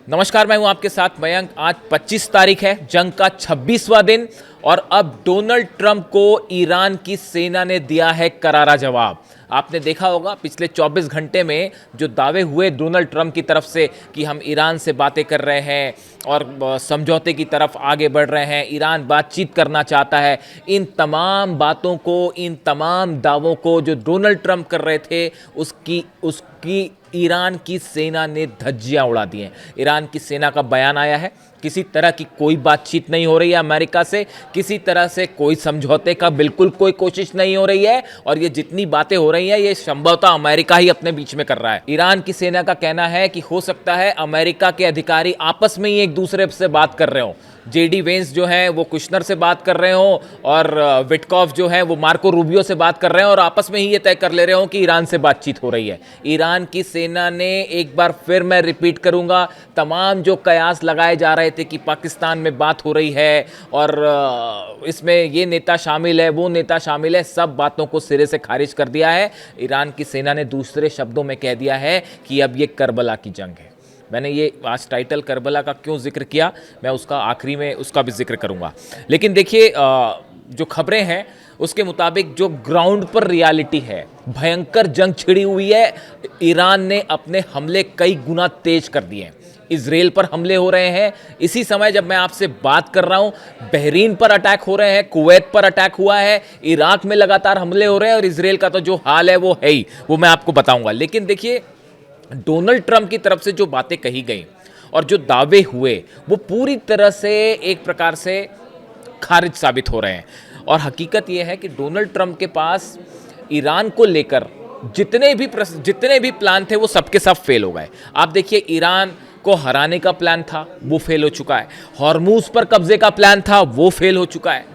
नमस्कार, मैं हूं आपके साथ मयंक। आज 25 तारीख है, जंग का 26वां दिन और अब डोनाल्ड ट्रंप को ईरान की सेना ने दिया है करारा जवाब। आपने देखा होगा पिछले 24 घंटे में जो दावे हुए डोनाल्ड ट्रंप की तरफ से कि हम ईरान से बातें कर रहे हैं और समझौते की तरफ आगे बढ़ रहे हैं, ईरान बातचीत करना चाहता है। इन तमाम बातों को, इन तमाम दावों को जो डोनाल्ड ट्रंप कर रहे थे, उसकी ईरान की सेना ने धज्जियां उड़ा दी हैं। ईरान की सेना का बयान आया है, किसी तरह की कोई बातचीत नहीं हो रही है अमेरिका से, किसी तरह से कोई समझौते का बिल्कुल कोई कोशिश नहीं हो रही है और ये जितनी बातें हो रही हैं ये संभवतः अमेरिका ही अपने बीच में कर रहा है। ईरान की सेना का कहना है कि हो सकता है अमेरिका के अधिकारी आपस में ही एक दूसरे से बात कर रहे हो। जेडी वेंस जो है वो कुशनर से बात कर रहे हो और विटकॉफ जो है वो मार्को रूबियो से बात कर रहे हैं और आपस में ही ये तय कर ले रहे हो कि ईरान से बातचीत हो रही है। ईरान की सेना ने, एक बार फिर मैं रिपीट करूंगा, तमाम जो कयास लगाए जा रहे थे कि पाकिस्तान में बात हो रही है और इसमें ये नेता शामिल है, वो नेता शामिल है, सब बातों को सिरे से खारिज कर दिया है। ईरान की सेना ने दूसरे शब्दों में कह दिया है कि अब ये करबला की जंग है। मैंने ये आज टाइटल करबला का क्यों जिक्र किया, मैं उसका आखिरी में उसका भी जिक्र करूंगा। लेकिन देखिए, जो खबरें हैं उसके मुताबिक जो ग्राउंड पर रियलिटी है, भयंकर जंग छिड़ी हुई है। ईरान ने अपने हमले कई गुना तेज कर दिए हैं। इजराइल पर हमले हो रहे हैं। इसी समय जब मैं आपसे बात कर रहा हूं, बहरीन पर अटैक हो रहे हैं, कुवैत पर अटैक हुआ है, इराक में लगातार हमले हो रहे हैं और इजराइल का तो जो हाल है वो है ही, वो मैं आपको बताऊंगा। लेकिन देखिए, डोनाल्ड ट्रंप की तरफ से जो बातें कही गई और जो दावे हुए वो पूरी तरह से एक प्रकार से खारिज साबित हो रहे हैं। और हकीकत यह है कि डोनाल्ड ट्रंप के पास ईरान को लेकर जितने भी प्लान थे वो सबके सब फेल हो गए। आप देखिए, ईरान को हराने का प्लान था वो फेल हो चुका है, हॉर्मूज पर कब्जे का प्लान था वो फेल हो चुका है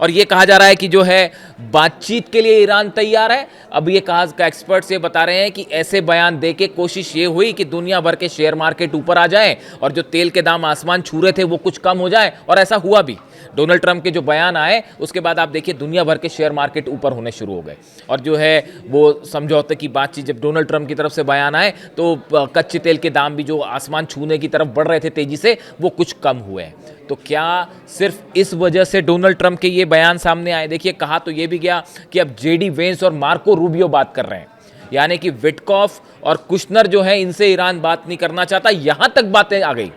और ये कहा जा रहा है कि जो है बातचीत के लिए ईरान तैयार है। अब ये कहा, एक्सपर्ट्स ये बता रहे हैं कि ऐसे बयान दे के कोशिश ये हुई कि दुनिया भर के शेयर मार्केट ऊपर आ जाएं और जो तेल के दाम आसमान छू रहे थे वो कुछ कम हो जाए, और ऐसा हुआ भी। डोनाल्ड ट्रंप के जो बयान आए उसके बाद आप देखिए दुनिया भर के शेयर मार्केट ऊपर होने शुरू हो गए और जो है वो समझौते की बातचीत, जब डोनाल्ड ट्रंप की तरफ से बयान आए तो कच्चे तेल के दाम भी जो आसमान छूने की तरफ बढ़ रहे थे तेजी से, वो कुछ कम हुए हैं। तो क्या सिर्फ इस वजह से डोनाल्ड ट्रंप के ये बयान सामने आए? देखिए, कहा तो ये भी गया कि अब जेडी वेंस और मार्को रूबियो बात कर रहे हैं, यानी कि विटकॉफ और कुशनर जो है इनसे ईरान बात नहीं करना चाहता। यहां तक बातें आ गई,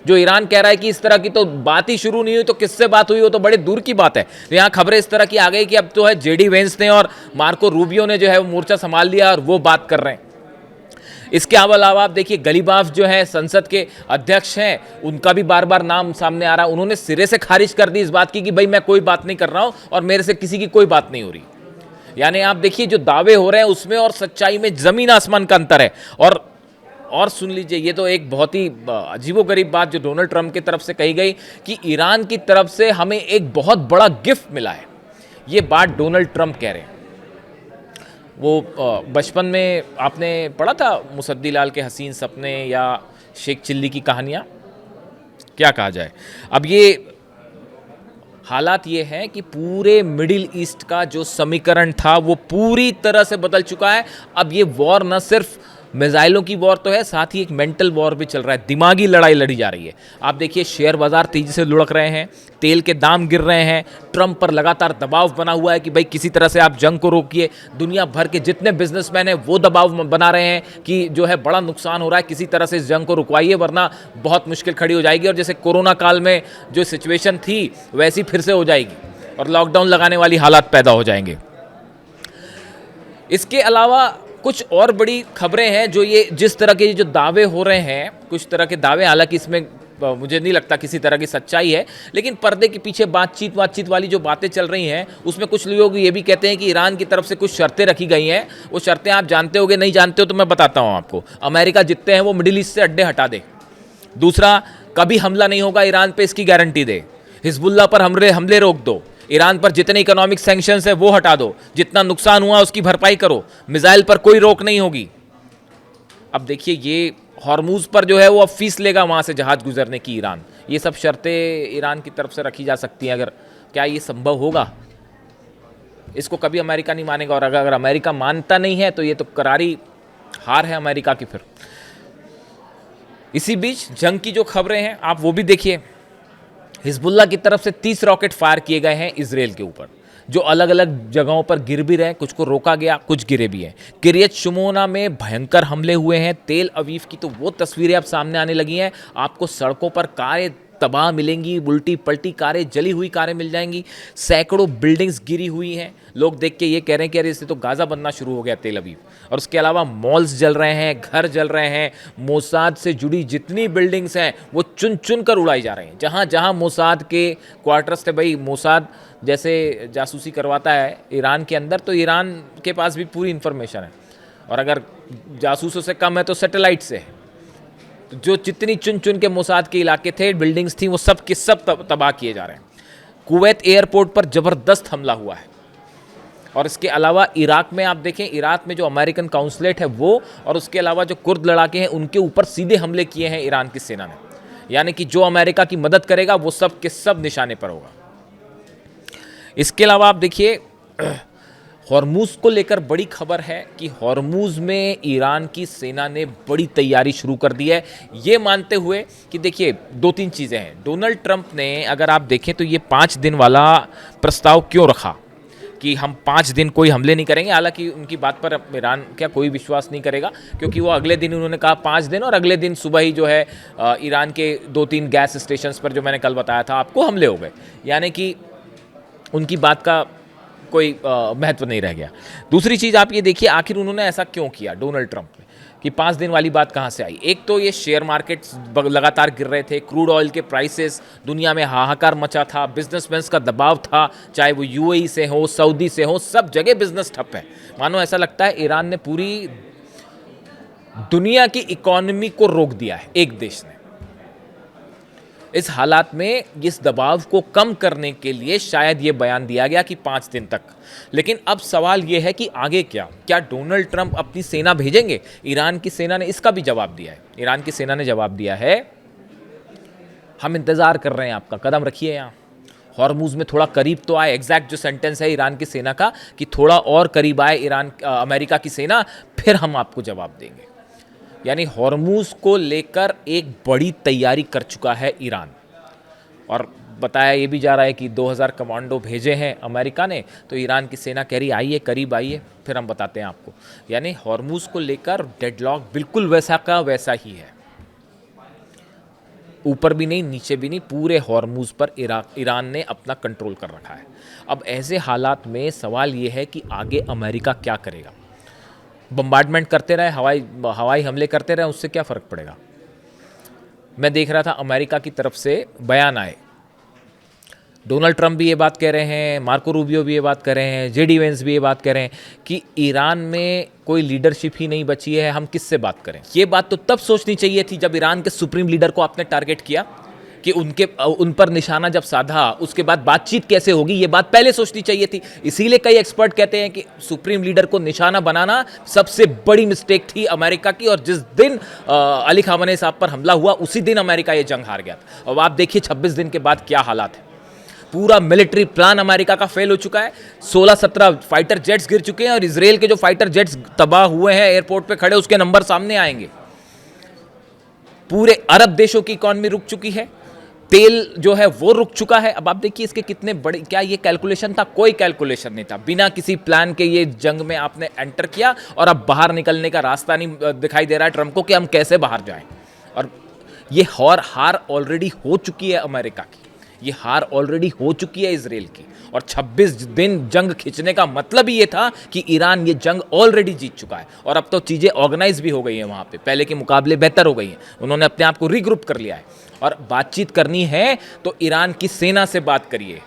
जो ईरान कह रहा है कि इस तरह की तो बात ही शुरू नहीं हुई, तो किससे बात हुई, वो तो बड़े दूर की बात है। तो यहां खबरें इस तरह की आ गई कि अब तो है जेडी वेंस ने और मार्को रूबियो ने जो है वो मोर्चा संभाल लिया और वो बात कर रहे हैं। इसके अलावा आप देखिए, गलीबाफ जो है संसद के अध्यक्ष हैं, उनका भी बार बार नाम सामने आ रहा है। उन्होंने सिरे से खारिज कर दी इस बात की कि भाई मैं कोई बात नहीं कर रहा हूं और मेरे से किसी की कोई बात नहीं हो रही। यानी आप देखिए, जो दावे हो रहे हैं उसमें और सच्चाई में जमीन आसमान का अंतर है। और सुन लीजिए, ये तो एक बहुत ही अजीबोगरीब बात जो डोनाल्ड ट्रंप की तरफ से कही गई कि ईरान की तरफ से हमें एक बहुत बड़ा गिफ्ट मिला है। ये बात डोनाल्ड ट्रंप कह रहे हैं। वो बचपन में आपने पढ़ा था मुसद्दी लाल के हसीन सपने या शेख चिल्ली की कहानियाँ, क्या कहा जाए। अब ये हालात ये हैं कि पूरे मिडिल ईस्ट का जो समीकरण था वो पूरी तरह से बदल चुका है। अब ये वॉर न सिर्फ मिसाइलों की वॉर तो है, साथ ही एक मेंटल वॉर भी चल रहा है, दिमागी लड़ाई लड़ी जा रही है। आप देखिए, शेयर बाजार तेजी से लुढ़क रहे हैं, तेल के दाम गिर रहे हैं, ट्रंप पर लगातार दबाव बना हुआ है कि भाई किसी तरह से आप जंग को रोकिए। दुनिया भर के जितने बिजनेसमैन हैं वो दबाव बना रहे हैं कि जो है बड़ा नुकसान हो रहा है, किसी तरह से इस जंग को रुकवाइए वरना बहुत मुश्किल खड़ी हो जाएगी और जैसे कोरोना काल में जो सिचुएशन थी वैसी फिर से हो जाएगी और लॉकडाउन लगाने वाली हालात पैदा हो जाएंगे। इसके अलावा कुछ और बड़ी खबरें हैं जो ये जिस तरह के जो दावे हो रहे हैं, कुछ तरह के दावे, हालांकि इसमें मुझे नहीं लगता किसी तरह की सच्चाई है, लेकिन पर्दे के पीछे बातचीत वाली जो बातें चल रही हैं उसमें कुछ लोग ये भी कहते हैं कि ईरान की तरफ से कुछ शर्तें रखी गई हैं। वो शर्तें आप जानते होगे, नहीं जानते हो तो मैं बताता हूँ आपको। अमेरिका जितने हैं वो मिडिल ईस्ट से अड्डे हटा दे। दूसरा, कभी हमला नहीं होगा ईरान पे, इसकी गारंटी दे। हिजबुल्लाह पर हमले रोक दो। ईरान पर जितने इकोनॉमिक सैंक्शंस है वो हटा दो। जितना नुकसान हुआ उसकी भरपाई करो। मिसाइल पर कोई रोक नहीं होगी। अब देखिए, ये हॉर्मूज पर जो है वो अब फीस लेगा वहां से जहाज गुजरने की ईरान। ये सब शर्तें ईरान की तरफ से रखी जा सकती हैं। अगर क्या ये संभव होगा? इसको कभी अमेरिका नहीं मानेगा और अगर अमेरिका मानता नहीं है तो ये तो करारी हार है अमेरिका की। फिर इसी बीच जंग की जो खबरें हैं आप वो भी देखिए। हिजबुल्लाह की तरफ से 30 रॉकेट फायर किए गए हैं इसराइल के ऊपर, जो अलग अलग जगहों पर गिर भी रहे हैं, कुछ को रोका गया, कुछ गिरे भी हैं। किरियत शुमोना में भयंकर हमले हुए हैं। तेल अवीव की तो वो तस्वीरें अब सामने आने लगी हैं, आपको सड़कों पर कारें तबाह मिलेंगी, उल्टी पलटी कारें, जली हुई कारें मिल जाएंगी, सैकड़ों बिल्डिंग्स गिरी हुई हैं। लोग देख के ये कह रहे हैं कि अरे इससे तो गाज़ा बनना शुरू हो गया तेल अवीव। और उसके अलावा मॉल्स जल रहे हैं, घर जल रहे हैं, मोसाद से जुड़ी जितनी बिल्डिंग्स हैं वो चुन चुन कर उड़ाई जा रही हैं। जहाँ जहाँ मोसाद के क्वार्टर्स थे, भाई मोसाद जैसे जासूसी करवाता है ईरान के अंदर, तो ईरान के पास भी पूरी इन्फॉर्मेशन है, और अगर जासूसों से कम है तो सैटेलाइट से है। तो जो जितनी चुन चुन के मोसाद के इलाके थे, बिल्डिंग्स थी, वो सब के सब तबाह किए जा रहे हैं। कुवैत एयरपोर्ट पर ज़बरदस्त हमला हुआ है। और इसके अलावा इराक में आप देखें, इराक में जो अमेरिकन काउंसलेट है वो, और उसके अलावा जो कुर्द लड़ाके हैं उनके ऊपर सीधे हमले किए हैं ईरान की सेना ने। यानी कि जो अमेरिका की मदद करेगा वो सब के सब निशाने पर होगा। इसके अलावा आप देखिए, हॉर्मूज को लेकर बड़ी खबर है कि हॉर्मूज में ईरान की सेना ने बड़ी तैयारी शुरू कर दी है, ये मानते हुए कि देखिए 2-3 चीज़ें हैं। डोनाल्ड ट्रंप ने, अगर आप देखें तो ये 5 दिन वाला प्रस्ताव क्यों रखा कि हम 5 दिन कोई हमले नहीं करेंगे। हालांकि उनकी बात पर ईरान क्या कोई विश्वास नहीं करेगा, क्योंकि वो अगले दिन उन्होंने कहा 5 दिन, और अगले दिन सुबह ही जो है ईरान के 2-3 गैस स्टेशंस पर, जो मैंने कल बताया था आपको, हमले हो गए। यानी कि उनकी बात का कोई महत्व नहीं रह गया। दूसरी चीज़ आप ये देखिए, आखिर उन्होंने ऐसा क्यों किया डोनाल्ड ट्रंप ने, कि 5 दिन वाली बात कहाँ से आई। एक तो ये शेयर मार्केट्स लगातार गिर रहे थे, क्रूड ऑयल के प्राइसेस, दुनिया में हाहाकार मचा था, बिजनेसमैन का दबाव था, चाहे वो यूएई से हो, सऊदी से हो, सब जगह बिजनेस ठप है। मानो ऐसा लगता है ईरान ने पूरी दुनिया की इकोनॉमी को रोक दिया है एक देश ने। इस हालात में इस दबाव को कम करने के लिए शायद ये बयान दिया गया कि 5 दिन तक। लेकिन अब सवाल ये है कि आगे क्या डोनाल्ड ट्रंप अपनी सेना भेजेंगे? ईरान की सेना ने इसका भी जवाब दिया है। ईरान की सेना ने जवाब दिया है, हम इंतज़ार कर रहे हैं, आपका कदम रखिए यहाँ, हॉर्मूज में थोड़ा करीब तो आए। एग्जैक्ट जो सेंटेंस है ईरान की सेना का, कि थोड़ा और करीब आए अमेरिका की सेना, फिर हम आपको जवाब देंगे। यानी हॉर्मूज को लेकर एक बड़ी तैयारी कर चुका है ईरान, और बताया ये भी जा रहा है कि 2000 कमांडो भेजे हैं अमेरिका ने, तो ईरान की सेना कह रही आइए, करीब आइए, फिर हम बताते हैं आपको। यानी हॉर्मूज को लेकर डेडलॉक बिल्कुल वैसा का वैसा ही है, ऊपर भी नहीं नीचे भी नहीं, पूरे हॉर्मूज पर ईरान ने अपना कंट्रोल कर रखा है। अब ऐसे हालात में सवाल ये है कि आगे अमेरिका क्या करेगा? बम्बार्डमेंट करते रहे, हवाई हमले करते रहे, उससे क्या फ़र्क पड़ेगा? मैं देख रहा था अमेरिका की तरफ से बयान आए, डोनाल्ड ट्रंप भी ये बात कह रहे हैं, मार्को रूबियो भी ये बात कर रहे हैं, जेडी वेंस भी ये बात कर रहे हैं कि ईरान में कोई लीडरशिप ही नहीं बची है, हम किससे बात करें। ये बात तो तब सोचनी चाहिए थी जब ईरान के सुप्रीम लीडर को आपने टारगेट किया, कि उन पर निशाना जब साधा, उसके बाद बातचीत कैसे होगी, ये बात पहले सोचनी चाहिए थी। इसीलिए कई एक्सपर्ट कहते हैं कि सुप्रीम लीडर को निशाना बनाना सबसे बड़ी मिस्टेक थी अमेरिका की, और जिस दिन अली खामेनी साहब पर हमला हुआ उसी दिन अमेरिका ये जंग हार गया था। अब आप देखिए 26 दिन के बाद क्या हालात है। पूरा मिलिट्री प्लान अमेरिका का फेल हो चुका है, 16-17 फाइटर जेट्स गिर चुके हैं, और इसराइल के जो फाइटर जेट्स तबाह हुए हैं एयरपोर्ट पे खड़े, उसके नंबर सामने आएंगे। पूरे अरब देशों की इकॉनमी रुक चुकी है, तेल जो है वो रुक चुका है। अब आप देखिए इसके कितने बड़े, क्या ये कैलकुलेशन था? कोई कैलकुलेशन नहीं था। बिना किसी प्लान के ये जंग में आपने एंटर किया, और अब बाहर निकलने का रास्ता नहीं दिखाई दे रहा है ट्रंप को कि हम कैसे बाहर जाएं। और ये हार ऑलरेडी हो चुकी है अमेरिका की, ये हार ऑलरेडी हो चुकी है इसराइल की, और 26 दिन जंग खींचने का मतलब ही ये था कि ईरान ये जंग ऑलरेडी जीत चुका है, और अब तो चीज़ें ऑर्गेनाइज भी हो गई हैं, वहाँ पे पहले के मुकाबले बेहतर हो गई हैं, उन्होंने अपने आप को रीग्रुप कर लिया है। और बातचीत करनी है तो ईरान की सेना से बात करिए।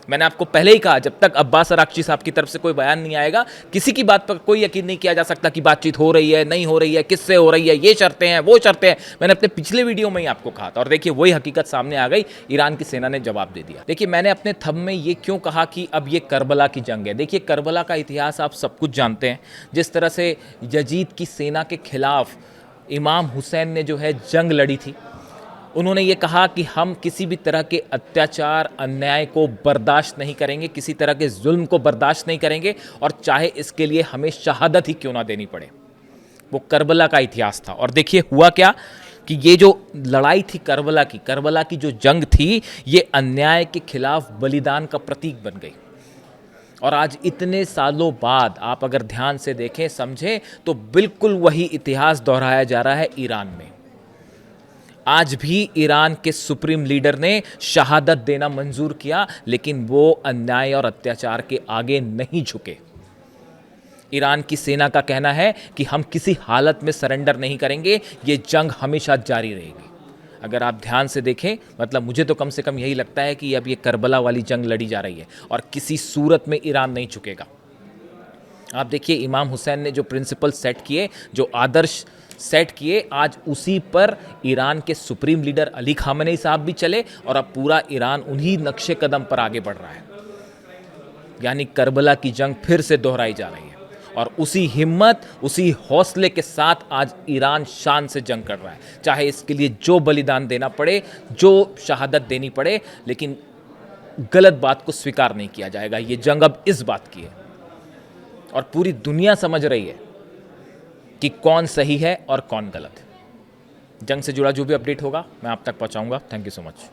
मैंने आपको पहले ही कहा, जब तक अब्बास अराक्ची साहब की तरफ से कोई बयान नहीं आएगा, किसी की बात पर कोई यकीन नहीं किया जा सकता कि बातचीत हो रही है, नहीं हो रही है, किससे हो रही है, ये शर्तें हैं, वो शर्तें हैं। मैंने अपने पिछले वीडियो में ही आपको कहा था, और देखिए वही हकीकत सामने आ गई, ईरान की सेना ने जवाब दे दिया। देखिए मैंने अपने थंब में ये क्यों कहा कि अब ये करबला की जंग है। देखिए करबला का इतिहास आप सब कुछ जानते हैं, जिस तरह से यजीद की सेना के खिलाफ इमाम हुसैन ने जो है जंग लड़ी थी। उन्होंने ये कहा कि हम किसी भी तरह के अत्याचार, अन्याय को बर्दाश्त नहीं करेंगे, किसी तरह के जुल्म को बर्दाश्त नहीं करेंगे, और चाहे इसके लिए हमें शहादत ही क्यों ना देनी पड़े। वो करबला का इतिहास था। और देखिए हुआ क्या, कि ये जो लड़ाई थी करबला की जो जंग थी, ये अन्याय के खिलाफ बलिदान का प्रतीक बन गई। और आज इतने सालों बाद आप अगर ध्यान से देखें, समझें, तो बिल्कुल वही इतिहास दोहराया जा रहा है ईरान में। आज भी ईरान के सुप्रीम लीडर ने शहादत देना मंजूर किया, लेकिन वो अन्याय और अत्याचार के आगे नहीं झुके। ईरान की सेना का कहना है कि हम किसी हालत में सरेंडर नहीं करेंगे, ये जंग हमेशा जारी रहेगी। अगर आप ध्यान से देखें, मतलब मुझे तो कम से कम यही लगता है कि अब ये करबला वाली जंग लड़ी जा रही है और किसी सूरत में ईरान नहीं झुकेगा। आप देखिए, इमाम हुसैन ने जो प्रिंसिपल सेट किए, जो आदर्श सेट किए, आज उसी पर ईरान के सुप्रीम लीडर अली खामेनी साहब भी चले और अब पूरा ईरान उन्हीं नक्शे कदम पर आगे बढ़ रहा है। यानी करबला की जंग फिर से दोहराई जा रही है और उसी हिम्मत, उसी हौसले के साथ आज ईरान शान से जंग कर रहा है, चाहे इसके लिए जो बलिदान देना पड़े, जो शहादत देनी पड़े, लेकिन गलत बात को स्वीकार नहीं किया जाएगा। ये जंग अब इस बात की है और पूरी दुनिया समझ रही है कि कौन सही है और कौन गलत है। जंग से जुड़ा जो भी अपडेट होगा मैं आप तक पहुंचाऊंगा। Thank you so much.